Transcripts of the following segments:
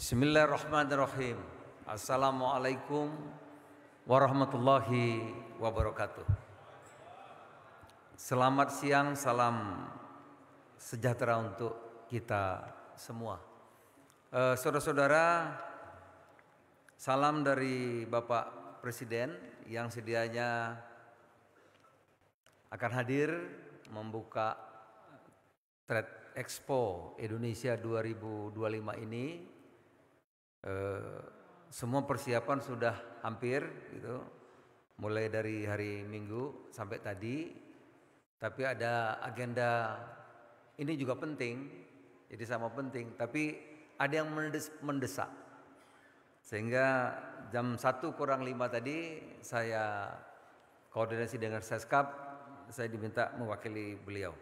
Bismillahirrahmanirrahim. Assalamualaikum warahmatullahi wabarakatuh. Selamat siang, salam sejahtera untuk kita semua. Saudara-saudara, salam dari Bapak Presiden yang sedianya akan hadir membuka Trade Expo Indonesia 2025 ini. Semua persiapan sudah hampir gitu, mulai dari hari Minggu sampai tadi. Tapi ada agenda ini juga penting, jadi sama penting. Tapi ada yang mendesak, sehingga jam 1 kurang 5 tadi saya koordinasi dengan Seskap, saya diminta mewakili beliau.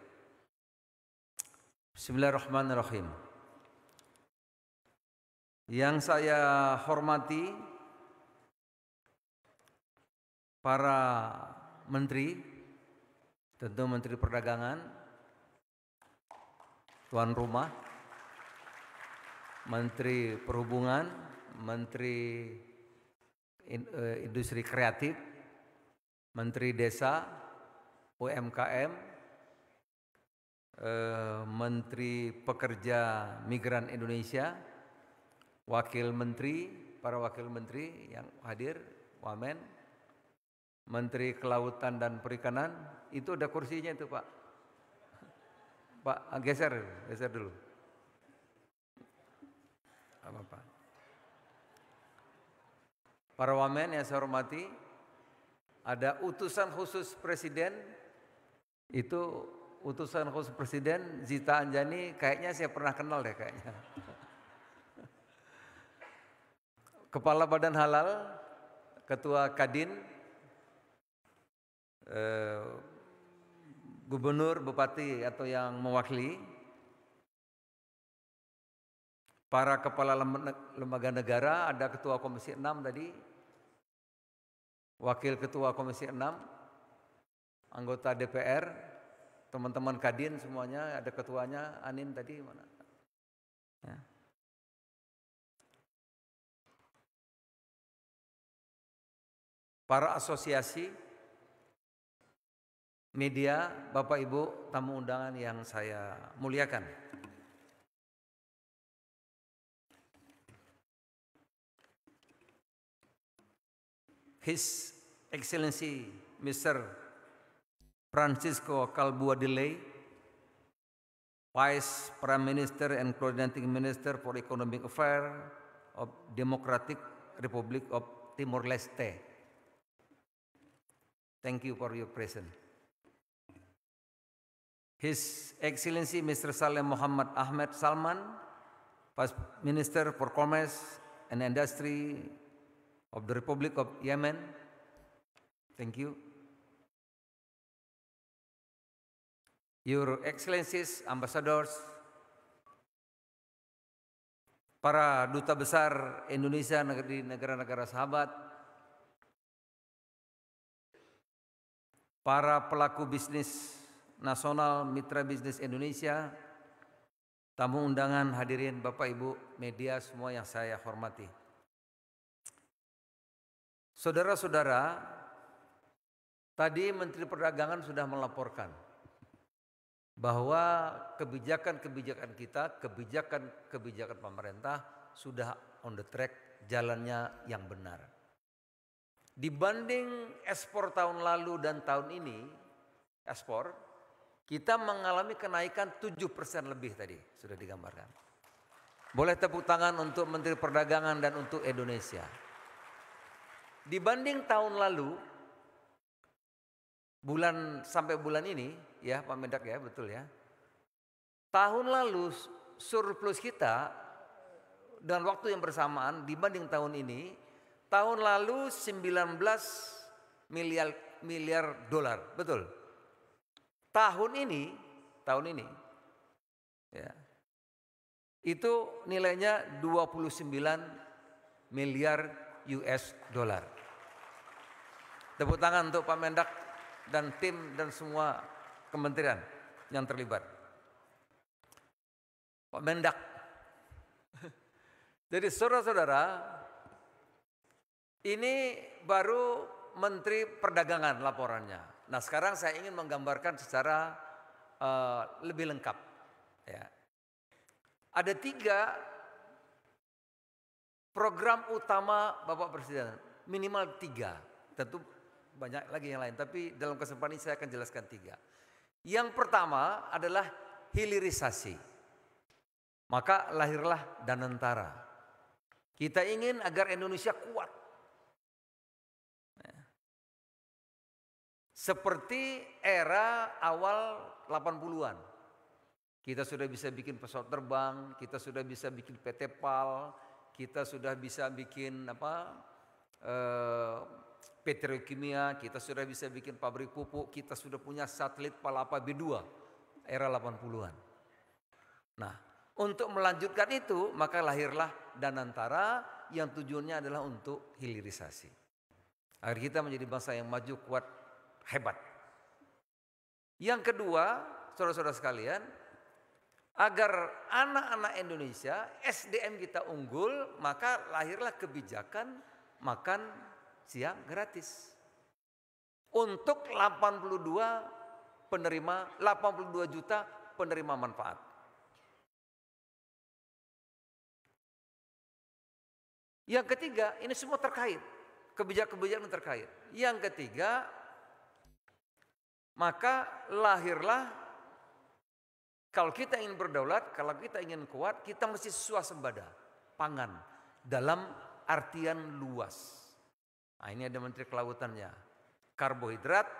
Bismillahirrahmanirrahim. Yang saya hormati para menteri, tentu Menteri Perdagangan, tuan rumah, Menteri Perhubungan, Menteri Industri Kreatif, Menteri Desa, UMKM, Menteri Pekerja Migran Indonesia, Wakil Menteri, para Wakil Menteri yang hadir, Wamen, Menteri Kelautan dan Perikanan, itu ada kursinya itu Pak. Pak, geser dulu. Apa? Para Wamen yang saya hormati, ada utusan khusus Presiden, itu utusan khusus Presiden Zita Anjani, kayaknya saya pernah kenal deh kayaknya. Kepala Badan Halal, Ketua Kadin, Gubernur, Bupati atau yang mewakili, para kepala lembaga negara, ada Ketua Komisi 6 tadi, Wakil Ketua Komisi 6, anggota DPR, teman-teman Kadin semuanya, ada ketuanya, Anin tadi mana? Ya. Para asosiasi, media, Bapak Ibu tamu undangan yang saya muliakan. His Excellency Mr. Francisco Calvo Deley, Vice Prime Minister and Coordinating Minister for Economic Affairs of Democratic Republic of Timor-Leste. Thank you for your presence. His Excellency Mr. Saleh Muhammad Ahmed Salman, Vice Minister for Commerce and Industry of the Republic of Yemen. Thank you. Your Excellencies, Ambassadors, para duta besar Indonesia di negara-negara sahabat, para pelaku bisnis nasional, mitra bisnis Indonesia, tamu undangan, hadirin Bapak Ibu media semua yang saya hormati. Saudara-saudara, tadi Menteri Perdagangan sudah melaporkan bahwa kebijakan-kebijakan kita, kebijakan pemerintah sudah on the track, jalannya yang benar. Dibanding ekspor tahun lalu dan tahun ini, ekspor kita mengalami kenaikan 7% lebih tadi sudah digambarkan. Boleh tepuk tangan untuk Menteri Perdagangan dan untuk Indonesia. Dibanding tahun lalu, sampai bulan ini, ya Pak Mendak ya, betul ya. Tahun lalu surplus kita dan waktu yang bersamaan dibanding tahun ini, tahun lalu 19 miliar dolar, betul. Tahun ini ya, itu nilainya 29 miliar US dollar. Tepuk tangan untuk Pak Mendak dan tim dan semua kementerian yang terlibat. Pak Mendak, Jadi saudara-saudara, ini baru Menteri Perdagangan laporannya. Nah sekarang saya ingin menggambarkan secara lebih lengkap. Ya. Ada 3 program utama Bapak Presiden, minimal 3. Tentu banyak lagi yang lain, tapi dalam kesempatan ini saya akan jelaskan 3. Yang pertama adalah hilirisasi. Maka lahirlah Danantara. Kita ingin agar Indonesia kuat. Seperti era awal 80-an. Kita sudah bisa bikin pesawat terbang, kita sudah bisa bikin PT PAL, kita sudah bisa bikin petrokimia, kita sudah bisa bikin pabrik pupuk, kita sudah punya satelit Palapa B2 era 80-an. Nah, untuk melanjutkan itu maka lahirlah Danantara yang tujuannya adalah untuk hilirisasi. Agar kita menjadi bangsa yang maju, kuat, hebat. Yang kedua, saudara-saudara sekalian, agar anak-anak Indonesia, SDM kita unggul, maka lahirlah kebijakan makan siang gratis. Untuk 82 juta penerima manfaat. Yang ketiga, ini semua terkait. Kebijakan-kebijakan terkait. Yang ketiga, maka lahirlah, kalau kita ingin berdaulat, kalau kita ingin kuat, kita mesti swasembada pangan dalam artian luas. Nah, ini ada Menteri Kelautannya, karbohidrat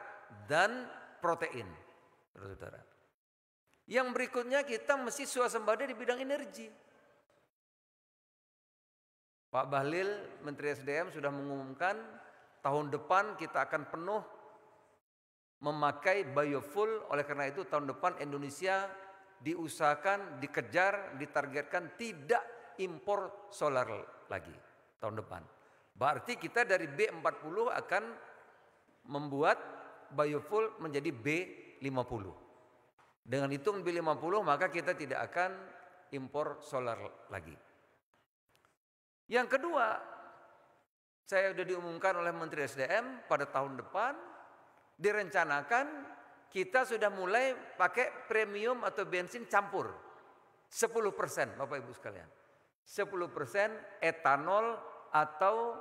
dan protein, saudara-saudara. Yang berikutnya kita mesti swasembada di bidang energi. Pak Bahlil, Menteri SDM sudah mengumumkan tahun depan kita akan penuh memakai biofuel. Oleh karena itu tahun depan Indonesia diusahakan, dikejar, ditargetkan tidak impor solar lagi tahun depan. Berarti kita dari B40 akan membuat biofuel menjadi B50. Dengan hitung B50 maka kita tidak akan impor solar lagi. Yang kedua, saya sudah diumumkan oleh Menteri SDM pada tahun depan direncanakan kita sudah mulai pakai premium atau bensin campur 10%, Bapak Ibu sekalian. 10% etanol atau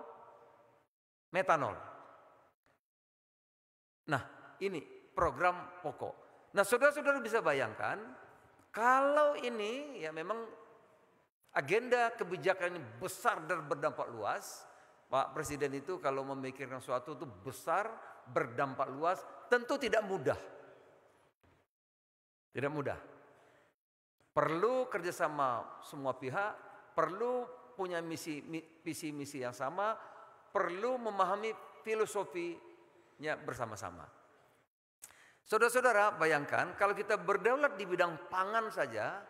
metanol. Nah, ini program pokok. Nah, saudara-saudara bisa bayangkan kalau ini ya memang agenda kebijakan ini besar dan berdampak luas. Pak Presiden itu kalau memikirkan sesuatu itu besar, berdampak luas, tentu tidak mudah. Tidak mudah. Perlu kerjasama semua pihak, perlu punya visi misi yang sama, perlu memahami filosofinya bersama-sama. Saudara-saudara, bayangkan kalau kita berdaulat di bidang pangan saja,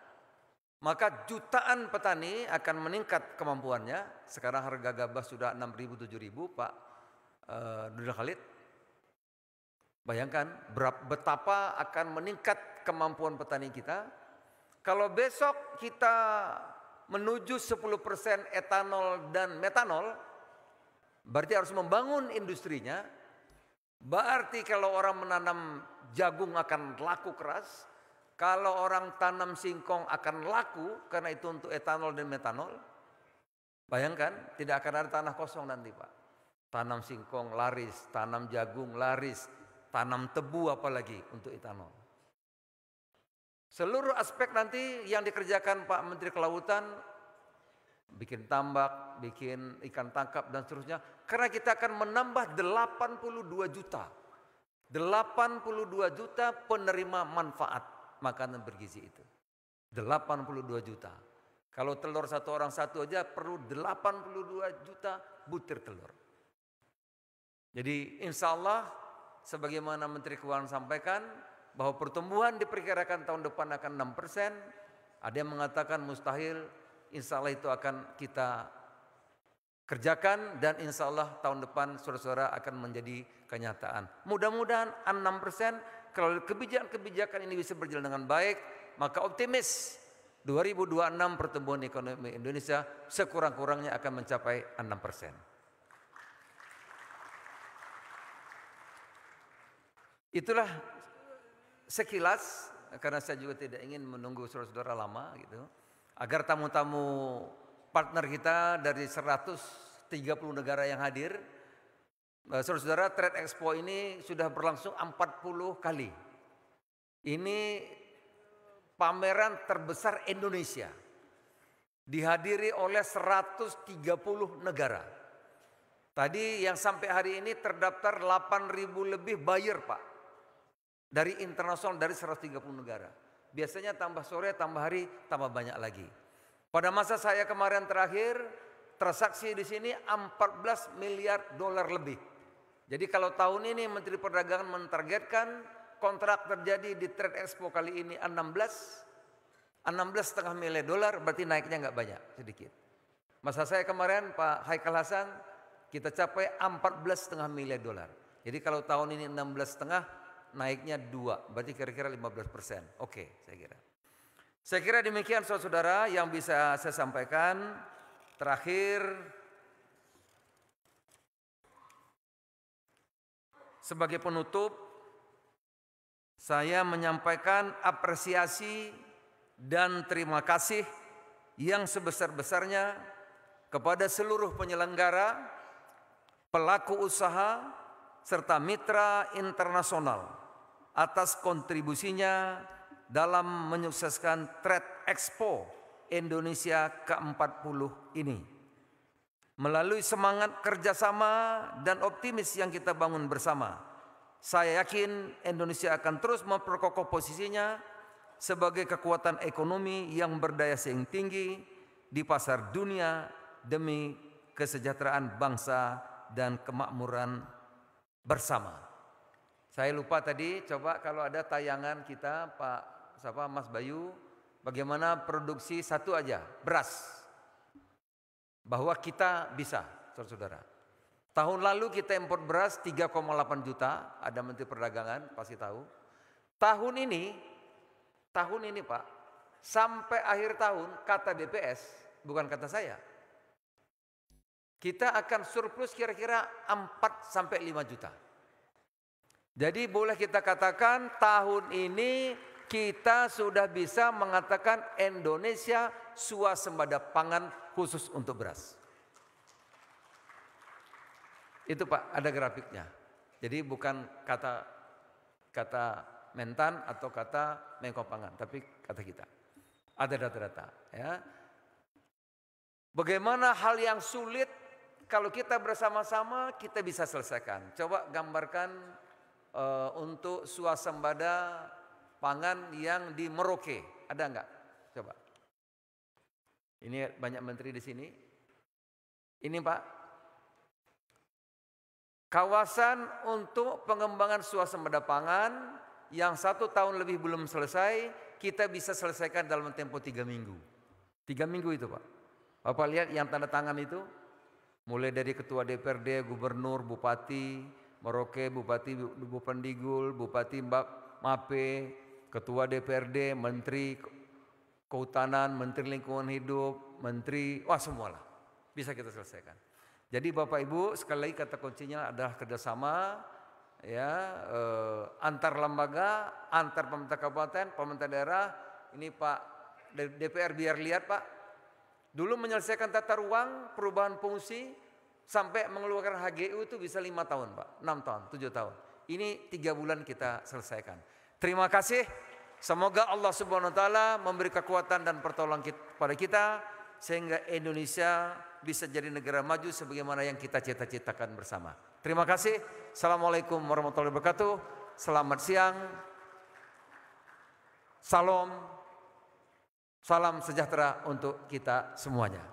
maka jutaan petani akan meningkat kemampuannya. Sekarang harga gabah sudah 6.000, 7.000, Pak Nurdin Khalid. Bayangkan betapa akan meningkat kemampuan petani kita. Kalau besok kita menuju 10% etanol dan metanol, berarti harus membangun industrinya. Berarti kalau orang menanam jagung akan laku keras. Kalau orang tanam singkong akan laku karena itu untuk etanol dan metanol. Bayangkan tidak akan ada tanah kosong nanti, Pak. Tanam singkong laris, tanam jagung laris, tanam tebu apalagi untuk etanol. Seluruh aspek nanti yang dikerjakan Pak Menteri Kelautan, bikin tambak, bikin ikan tangkap dan seterusnya. Karena kita akan menambah 82 juta. 82 juta penerima manfaat makanan bergizi itu. 82 juta. Kalau telur satu orang satu aja perlu 82 juta butir telur. Jadi insya Allah sebagaimana Menteri Keuangan sampaikan bahwa pertumbuhan diperkirakan tahun depan akan 6%. Ada yang mengatakan mustahil, insya Allah itu akan kita kerjakan dan insya Allah tahun depan saudara-saudara akan menjadi kenyataan. Mudah-mudahan 6%. Kalau kebijakan-kebijakan ini bisa berjalan dengan baik, maka optimis 2026 pertumbuhan ekonomi Indonesia sekurang-kurangnya akan mencapai 6%. Itulah sekilas, karena saya juga tidak ingin menunggu saudara-saudara lama gitu, agar tamu-tamu partner kita dari 130 negara yang hadir. Saudara-saudara, Trade Expo ini sudah berlangsung 40 kali. Ini pameran terbesar Indonesia, dihadiri oleh 130 negara. Tadi yang sampai hari ini terdaftar 8.000 lebih buyer Pak, dari internasional, dari 130 negara. Biasanya tambah sore, tambah hari, tambah banyak lagi. Pada masa saya kemarin terakhir, transaksi di sini 14 miliar dolar lebih. Jadi kalau tahun ini Menteri Perdagangan mentargetkan kontrak terjadi di Trade Expo kali ini 16,5 miliar dolar, berarti naiknya nggak banyak, sedikit. Masa saya kemarin Pak Haikal Hasan, kita capai 14,5 miliar dolar. Jadi kalau tahun ini 16,5, naiknya 2, berarti kira-kira 15%. Oke, saya kira. Saya kira demikian saudara-saudara yang bisa saya sampaikan. Terakhir, sebagai penutup, saya menyampaikan apresiasi dan terima kasih yang sebesar-besarnya kepada seluruh penyelenggara, pelaku usaha, serta mitra internasional atas kontribusinya dalam menyukseskan Trade Expo Indonesia ke-40 ini. Melalui semangat kerjasama dan optimis yang kita bangun bersama, saya yakin Indonesia akan terus memperkokoh posisinya sebagai kekuatan ekonomi yang berdaya saing tinggi di pasar dunia demi kesejahteraan bangsa dan kemakmuran bersama. Saya lupa tadi, coba kalau ada tayangan kita Mas Bayu, bagaimana produksi satu aja, beras. Bahwa kita bisa, saudara-saudara. Tahun lalu kita impor beras 3,8 juta, ada Menteri Perdagangan pasti tahu. Tahun ini Pak, sampai akhir tahun, kata BPS, bukan kata saya, kita akan surplus kira-kira 4-5 juta. Jadi boleh kita katakan tahun ini kita sudah bisa mengatakan Indonesia swasembada pangan khusus untuk beras. Itu Pak, ada grafiknya. Jadi bukan kata Mentan atau kata Menko Pangan, tapi kata kita. Ada data-data. Ya. Bagaimana hal yang sulit kalau kita bersama-sama kita bisa selesaikan. Coba gambarkan untuk swasembada pangan yang di Merauke, ada enggak? Coba. Ini banyak menteri di sini. Ini Pak, kawasan untuk pengembangan swasembada pangan yang 1 tahun lebih belum selesai, kita bisa selesaikan dalam tempo 3 minggu. 3 minggu itu Pak. Bapak lihat yang tanda tangan itu, mulai dari ketua DPRD, gubernur, bupati Merauke, bupati Bupandigul, bupati Mape, ketua DPRD, menteri kehutanan, menteri lingkungan hidup, menteri, semualah bisa kita selesaikan. Jadi Bapak Ibu, sekali lagi kata kuncinya adalah kerjasama, ya, antar lembaga, antar pemerintah kabupaten, pemerintah daerah. Ini Pak DPR biar lihat Pak, dulu menyelesaikan tata ruang, perubahan fungsi, sampai mengeluarkan HGU itu bisa 5 tahun Pak, 6 tahun, 7 tahun. Ini 3 bulan kita selesaikan. Terima kasih. Semoga Allah Subhanahu wa taala memberi kekuatan dan pertolongan kepada kita sehingga Indonesia bisa jadi negara maju sebagaimana yang kita cita-citakan bersama. Terima kasih. Assalamualaikum warahmatullahi wabarakatuh. Selamat siang. Salam sejahtera untuk kita semuanya.